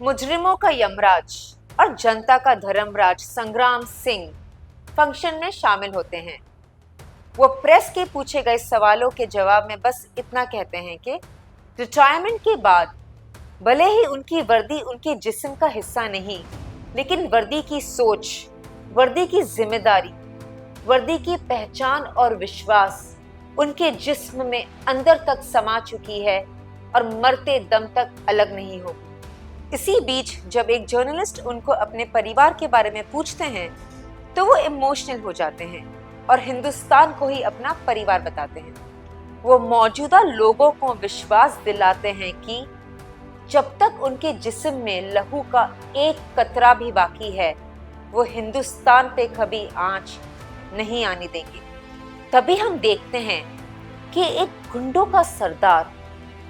मुजरिमों का यमराज और जनता का धर्मराज संग्राम सिंह फंक्शन में शामिल होते हैं। वो प्रेस के पूछे गए सवालों के जवाब में बस इतना कहते हैं कि रिटायरमेंट के बाद भले ही उनकी वर्दी उनके जिस्म का हिस्सा नहीं, लेकिन वर्दी की सोच, वर्दी की जिम्मेदारी, वर्दी की पहचान और विश्वास उनके जिस्म में अंदर तक समा चुकी है और मरते दम तक अलग नहीं होगी। इसी बीच जब एक जर्नलिस्ट उनको अपने परिवार के बारे में पूछते हैं तो वो इमोशनल हो जाते हैं और हिंदुस्तान को ही अपना परिवार बताते हैं। वो मौजूदा लोगों को विश्वास दिलाते हैं कि जब तक उनके जिस्म में लहू का एक कतरा भी बाकी है, वो हिंदुस्तान पे कभी आंच नहीं आने देंगे। तभी हम देखते हैं कि एक गुंडों का सरदार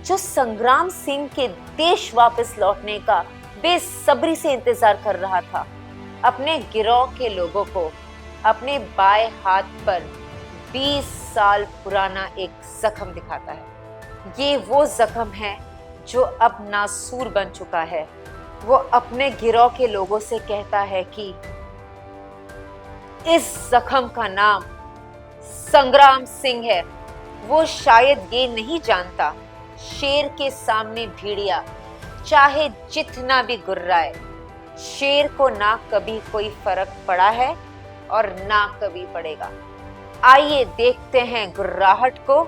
जो संग्राम सिंह के देश वापस लौटने का बेसब्री से इंतजार कर रहा था, अपने गिरोह के लोगों को अपने बाएं हाथ पर 20 साल पुराना एक जख्म दिखाता है। ये वो जख्म है जो अब नासूर बन चुका है। वो अपने गिरोह के लोगों से कहता है कि इस जख्म का नाम संग्राम सिंह है। वो शायद ये नहीं जानता, शेर के सामने भेड़िया चाहे जितना भी गुर्राए, शेर को ना कभी कोई फर्क पड़ा है और ना कभी पड़ेगा। आइए देखते हैं गुर्राहट को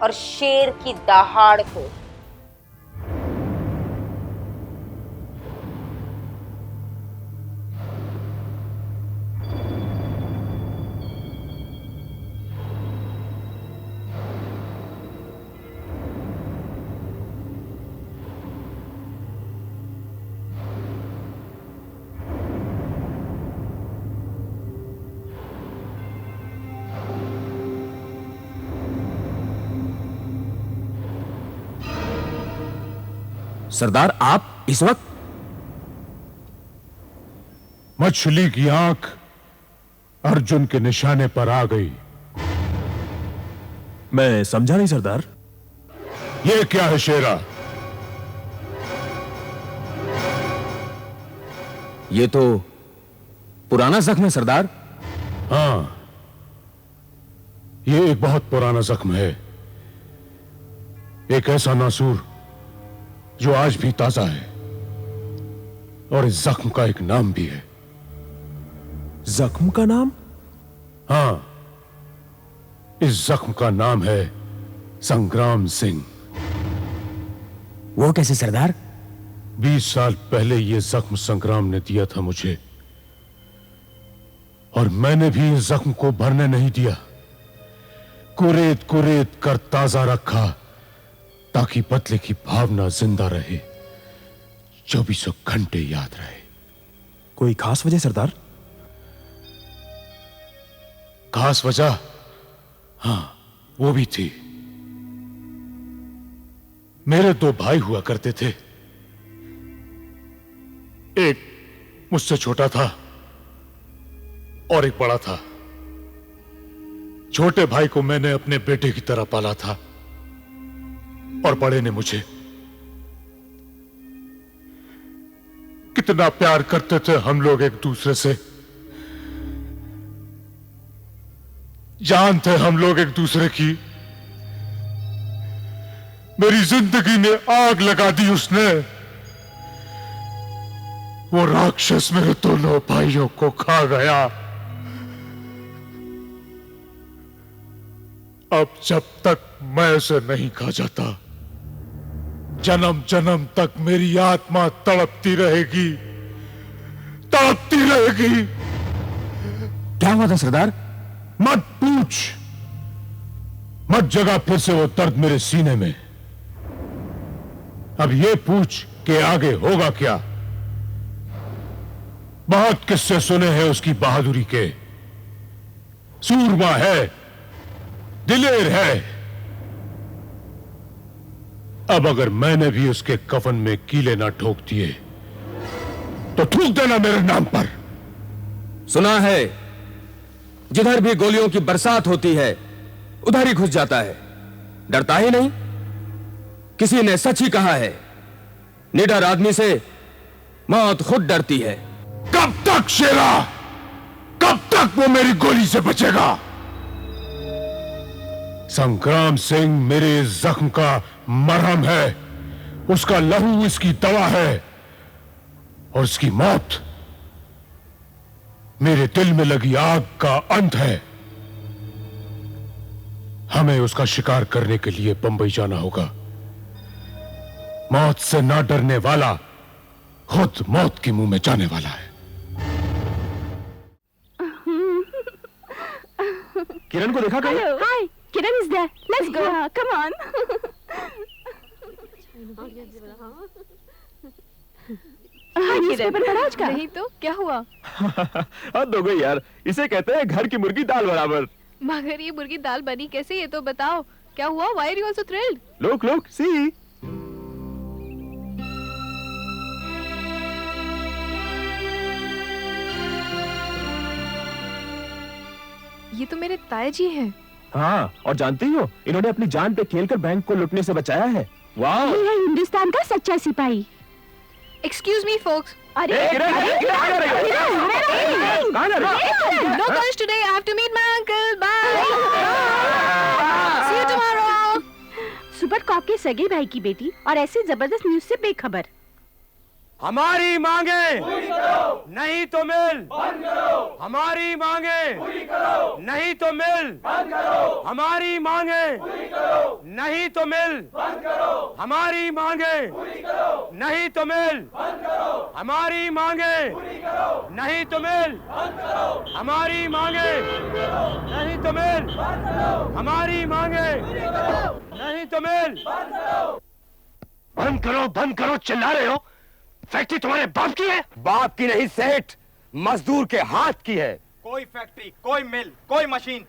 और शेर की दहाड़ को। सरदार, आप इस वक्त? मछली की आंख अर्जुन के निशाने पर आ गई। मैं समझा नहीं सरदार। ये क्या है शेरा? ये तो पुराना जख्म है सरदार। हाँ, ये एक बहुत पुराना जख्म है। एक ऐसा नासूर जो आज भी ताजा है, और इस जख्म का एक नाम भी है। जख्म का नाम? हाँ, इस जख्म का नाम है संग्राम सिंह। वो कैसे सरदार? 20 साल पहले यह जख्म संग्राम ने दिया था मुझे, और मैंने भी इस जख्म को भरने नहीं दिया। कुरेद कुरेद कर ताजा रखा ताकि बदले की भावना जिंदा रहे, 24 घंटे याद रहे। कोई खास वजह सरदार? खास वजह? हां, वो भी थी। मेरे 2 भाई हुआ करते थे। एक मुझसे छोटा था और एक बड़ा था। छोटे भाई को मैंने अपने बेटे की तरह पाला था और बड़े ने मुझे। कितना प्यार करते थे हम लोग एक दूसरे से। जान थे हम लोग एक दूसरे की। मेरी जिंदगी में आग लगा दी उसने। वो राक्षस मेरे दोनों भाइयों को खा गया। अब जब तक मैं उसे नहीं खा जाता, जन्म जन्म तक मेरी आत्मा तड़पती रहेगी, तड़पती रहेगी। क्या हुआ था सरदार? मत पूछ, मत जगा फिर से वो दर्द मेरे सीने में। अब ये पूछ कि आगे होगा क्या। बहुत किस्से सुने हैं उसकी बहादुरी के। सूरमा है, दिलेर है। अब अगर मैंने भी उसके कफन में कीले ना ठोक दिए तो थूक देना मेरे नाम पर। सुना है जिधर भी गोलियों की बरसात होती है उधर ही घुस जाता है, डरता ही नहीं। किसी ने सच ही कहा है, निडर आदमी से मौत खुद डरती है। कब तक शेरा, कब तक वो मेरी गोली से बचेगा? संग्राम सिंह मेरे जख्म का मरहम है, उसका लहू इसकी दवा है, और उसकी मौत मेरे दिल में लगी आग का अंत है। हमें उसका शिकार करने के लिए बंबई जाना होगा। मौत से ना डरने वाला खुद मौत के मुंह में जाने वाला है। किरण को देखा कहीं? Hello. Hi. Kiran is there. Let's go. Yeah, come on. Newspaper पढ़ा आज का? नहीं तो क्या हुआ? हद हो गई यार, इसे कहते हैं घर की मुर्गी दाल बराबर। मगर ये मुर्गी दाल बनी कैसे, ये तो बताओ। क्या हुआ? Why are you also thrilled? लोग सी। ये तो मेरे ताया जी हैं। हाँ, और जानती हो इन्होंने अपनी जान पे खेलकर बैंक को लुटने से बचाया है। वाह! ये है हिंदुस्तान का सच्चा सिपाही। Excuse me, folks. अरे कहाँ जा रही हो? No lunch today. I have to meet my uncle. Bye. See you tomorrow. Super cop के सगे भाई की बेटी और ऐसे जबरदस्त न्यूज से बेखबर। हमारी मांगे नहीं तो मिल बंद करो, हमारी मांगे नहीं तो मिल बंद करो, हमारी मांगे नहीं तो मिल बंद करो, हमारी मांगे नहीं तो मिल बंद करो, हमारी मांगे नहीं तो मिल बंद करो, हमारी मांगे नहीं तो मिल बंद करो, हमारी मांगे नहीं तो मिल बंद करो, चिल्ला रहे हो? फैक्ट्री तुम्हारे बाप की है? बाप की नहीं सेठ, मजदूर के हाथ की है। कोई फैक्ट्री, कोई मिल, कोई मशीन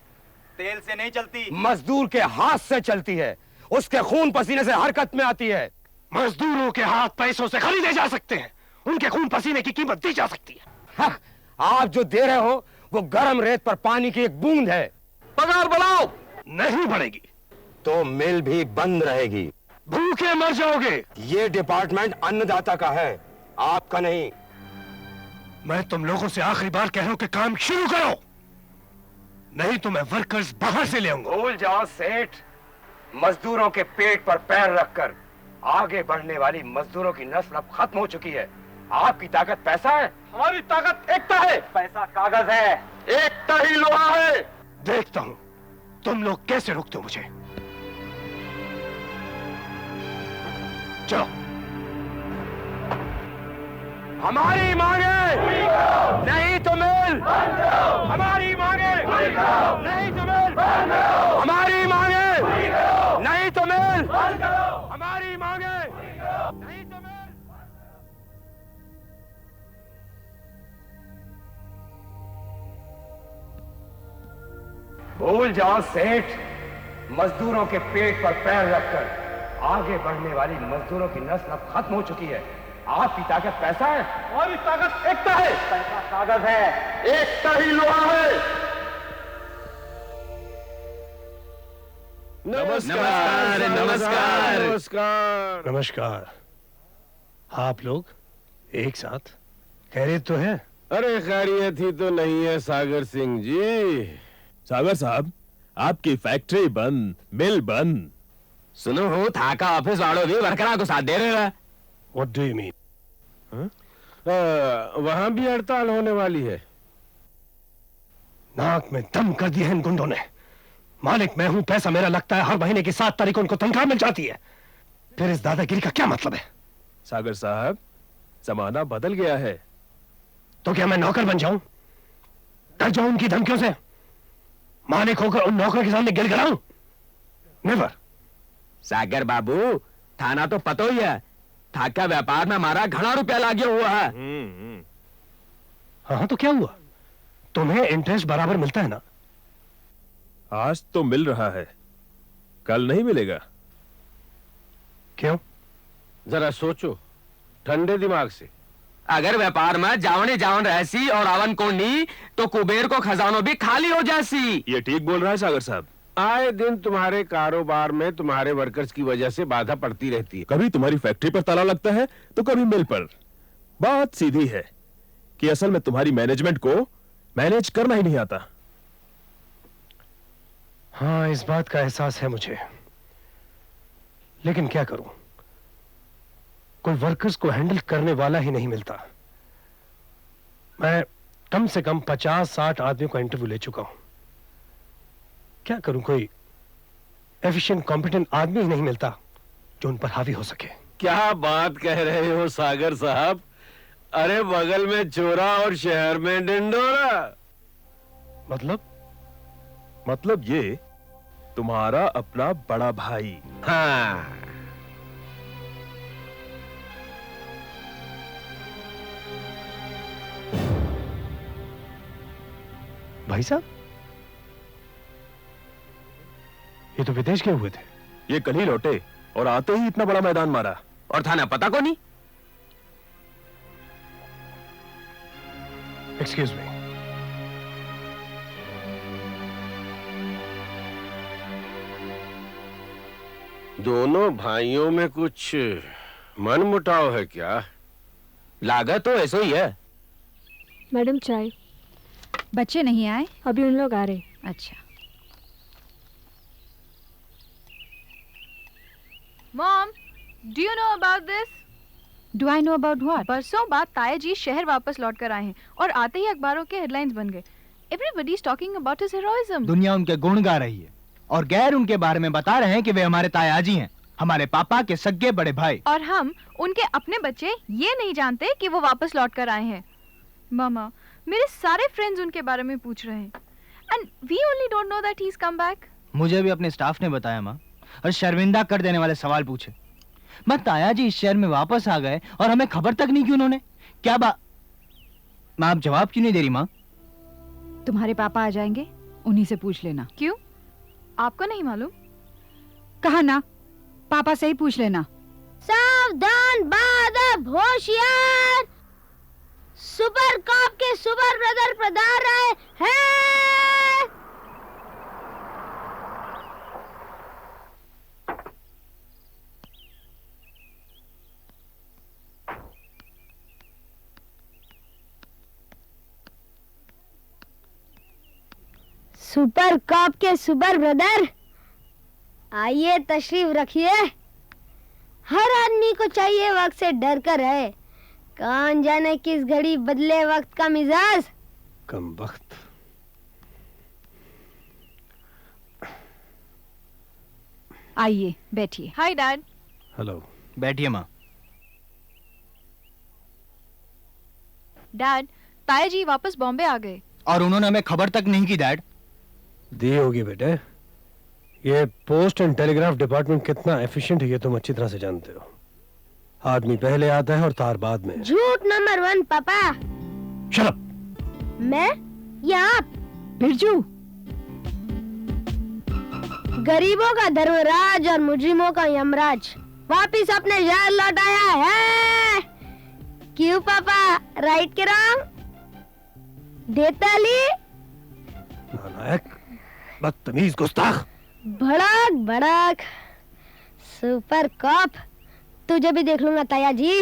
तेल से नहीं चलती, मजदूर के हाथ से चलती है, उसके खून पसीने से हरकत में आती है। मजदूरों के हाथ पैसों से खरीदे जा सकते हैं, उनके खून पसीने की कीमत दी जा सकती है। हाँ, आप जो दे रहे हो वो गर्म रेत पर पानी की एक बूंद है। पगार बढ़ाओ। नहीं बढ़ेगी तो मिल भी बंद रहेगी, भूखे मर जाओगे। ये डिपार्टमेंट अन्नदाता का है, आपका नहीं। मैं तुम लोगों से आखिरी बार कह रहा हूं कि काम शुरू करो, नहीं तो मैं वर्कर्स बाहर से ले आऊंगा। भूल जाओ सेठ, मजदूरों के पेट पर पैर रखकर आगे बढ़ने वाली मजदूरों की नस्ल अब खत्म हो चुकी है। आपकी ताकत पैसा है, हमारी ताकत एकता है। पैसा कागज है, एकता ही लोहा है। देखता हूं तुम लोग कैसे रोकते हो मुझे। चलो। हमारी मांगे नहीं तो मिल, हमारी मांगे नहीं तो मिल, हमारी मांगे नहीं तो मिल, हमारी मांगे नहीं तो मिल। भूल जाओ सेठ, मजदूरों के पेट पर पैर रखकर आगे बढ़ने वाली मजदूरों की नस्ल अब खत्म हो चुकी है। आपकी ताकत पैसा है, हमारी ताकत एकता है। पैसा कागज है, एकता ही लोहा है। नमस्कार, नमस्कार, नमस्कार। नमस्कार। आप लोग एक साथ खैरियत तो है? अरे खैरियत ही तो नहीं है सागर सिंह जी। सागर साहब, आपकी फैक्ट्री बंद, मिल बंद। सुनो हो, थाका ऑफिस वालों भी वर्करों को साथ दे रहे हैं। What do you mean? वहां भी हड़ताल होने वाली है। नाक में दम कर दिया है इन गुंडों ने। मालिक मैं हूं, पैसा मेरा लगता है, हर महीने की 7 तारीख को उनको तनख्वाह मिल जाती है। फिर इस दादागिरी का क्या मतलब है? सागर साहब, जमाना बदल गया है। तो क्या मैं नौकर बन जाऊं, डर जाऊं उनकी धमकियों से, मालिक होकर उन नौकरों के सामने गिड़गिड़ाऊं? नेवर। सागर बाबू, थाना तो पतो ही है, थाका व्यापार में हमारा घना रुपया लागे हुआ है। हाँ तो क्या हुआ, तुम्हें इंटरेस्ट बराबर मिलता है ना? आज तो मिल रहा है, कल नहीं मिलेगा। क्यों? जरा सोचो ठंडे दिमाग से। अगर व्यापार में जावने जावन रहसी और आवन कोनी तो कुबेर को खजानो भी खाली हो जासी। ये ठीक बोल रहा है सागर साहब। आए दिन तुम्हारे कारोबार में तुम्हारे वर्कर्स की वजह से बाधा पड़ती रहती है। कभी तुम्हारी फैक्ट्री पर ताला लगता है तो कभी मिल पर। बात सीधी है कि असल में तुम्हारी मैनेजमेंट को मैनेज करना ही नहीं आता। हाँ, इस बात का एहसास है मुझे, लेकिन क्या करूं, कोई वर्कर्स को हैंडल करने वाला ही नहीं मिलता। मैं कम से कम 50-60 आदमियों का इंटरव्यू ले चुका हूं। क्या करूं, कोई एफिशिएंट कॉम्पिटेंट आदमी ही नहीं मिलता जो उन पर हावी हो सके। क्या बात कह रहे हो सागर साहब? अरे बगल में चोरा और शहर में डिंडोरा। मतलब ये तुम्हारा अपना बड़ा भाई। हाँ, भाई साहब, ये तो विदेश गए हुए थे। ये कल ही लौटे और आते ही इतना बड़ा मैदान मारा। और थाना पता को नहीं। Excuse me. दोनों भाइयों में कुछ मन मुटाव है क्या? लागत तो ऐसा ही है। मैडम चाय। बच्चे नहीं आए? अभी उन लोग आ रहे। अच्छा। Mom, do you know about this? Do I know about what? परसों बाद ताया जी शहर वापस लौट कर आए हैं और आते ही अखबारों के हेडलाइंस बन गए। Everybody is talking about his heroism. दुनिया उनके गुण गा रही है और गैर उनके बारे में बता रहे हैं कि वे हमारे तायाजी हैं, हमारे पापा के सगे बड़े भाई। और हम उनके अपने बच्चे ये नहीं जानते कि वो वापस लौट कर आए हैं। मामा, मेरे सारे फ्रेंड्स उनके बारे में पूछ रहे हैं and we only don't know that he is come back. मुझे भी अपने स्टाफ ने बताया माँ, और शर्मिंदा कर देने वाले सवाल पूछे। मैं तायाजी इस शहर में वापस आ गए और हमें खबर तक नहीं की उन्होंने। क्या बात? माँ, आप जवाब क्यों नहीं दे रही माँ? तुम्हारे पापा आ जाएंगे, उन्हीं से पूछ लेना। क्यों, आपको नहीं मालूम? कहा ना, पापा से ही पूछ लेना। सावधान, बादब, होशियार, सुपर कॉप के सुपर ब्रदर पधार रहे हैं। सुपर कॉप के सुपर ब्रदर, आइए तशरीफ रखिए। हर आदमी को चाहिए वक्त से डर कर रहे। कौन जाने किस घड़ी बदले वक्त का मिजाज। कम वक्त। आइए बैठिए। Hi dad. हेलो। बैठिए माँ। डैड, ताया जी वापस बॉम्बे आ गए और उन्होंने हमें खबर तक नहीं की डैड। दी होगी बेटे। ये पोस्ट एंड टेलीग्राफ डिपार्टमेंट कितना एफिशिएंट है ये तुम अच्छी तरह से जानते हो। आदमी पहले आता है और तार बाद में। झूठ नंबर 1 पापा। Shut up. मैं या आप? बिरजू, गरीबों का धर्मराज और मुजरिमों का यमराज वापिस अपने शहर लौटाया है। क्यों पापा, राइट के रॉन्ग? देताली, नालायक, बदतमीज, गुस्ताख। भड़क भड़क, सुपर कॉप, तुझे भी देख लूंगा ताया जी।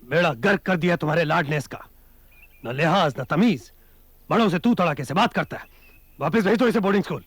बेड़ा गर्क कर दिया तुम्हारे लाड ने इसका। न लिहाज न तमीज, बड़ों से तू तड़ाके से बात करता है। वापस भेज दो इसे बोर्डिंग स्कूल।